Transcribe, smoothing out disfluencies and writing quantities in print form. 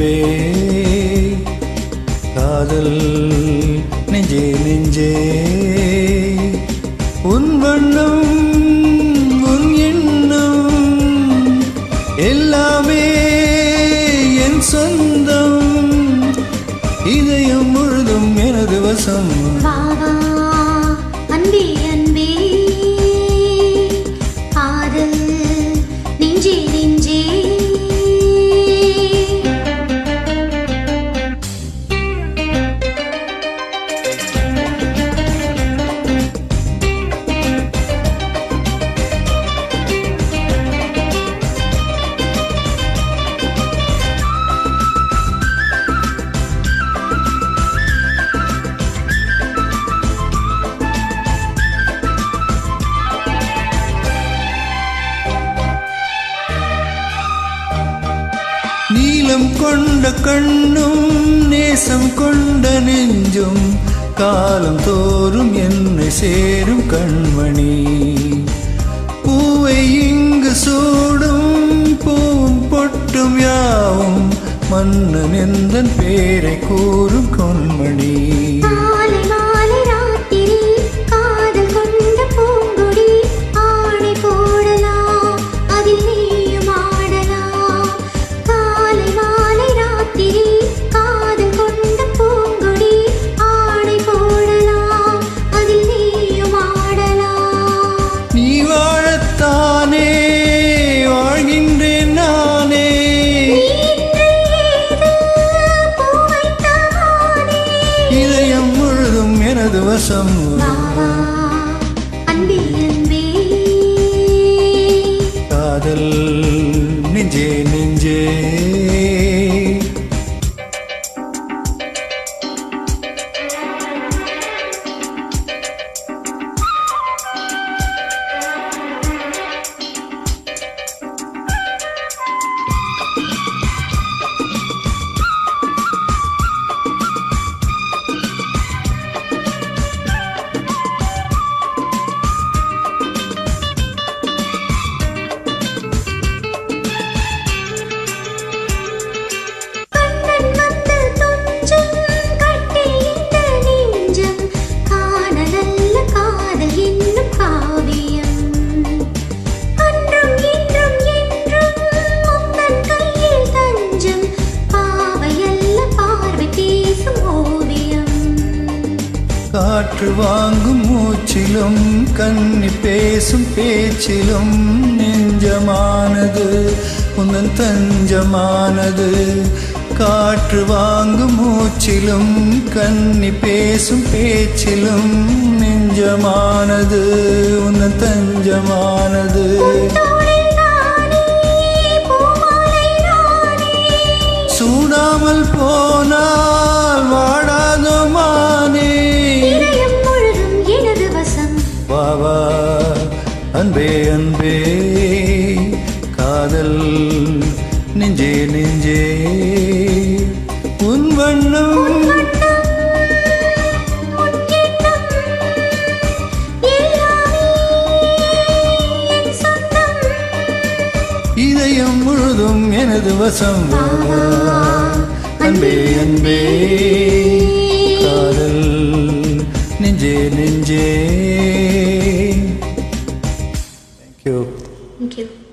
அன்பே காதல் நெஞ்சே நெஞ்சே உன் வண்ணம் உன் எண்ணம் எல்லாமே என் சொந்தம் இதயம் முழுதும் எனது வசம் அன்பே அன்பே காதல் நெஞ்சே நெஞ்சே நீலம் கொண்ட கண்ணும் நேசம் கொண்ட நெஞ்சும் காலம் தோறும் என்னை சேரும் கண்மணி பூவை இங்கு சூடும் பூவும் பொட்டும் யாவும் மன்னன் எந்தன் பேரை கூறும் பொன்மணி எனது வசம் அன்பே அன்பே காதல் நெஞ்சே நெஞ்சே காற்று வாங்கும் மூச்சிலும் கன்னி பேசும் பேச்சிலும் நெஞ்சமானது உந்தன் தஞ்சமானது காற்று வாங்கும் மூச்சிலும் கன்னி பேசும் பேச்சிலும் நெஞ்சமானது உந்தன் தஞ்சமானது சூடாமல் போனால் வாடாதோ மானே வாவா அன்பே அன்பே காதல் நெஞ்சே நெஞ்சே உன் வண்ணம் இதயம் முழுதும் எனது வசம் அன்பே அன்பே காதல் நெஞ்சே நெஞ்சே. Thank you. Thank you.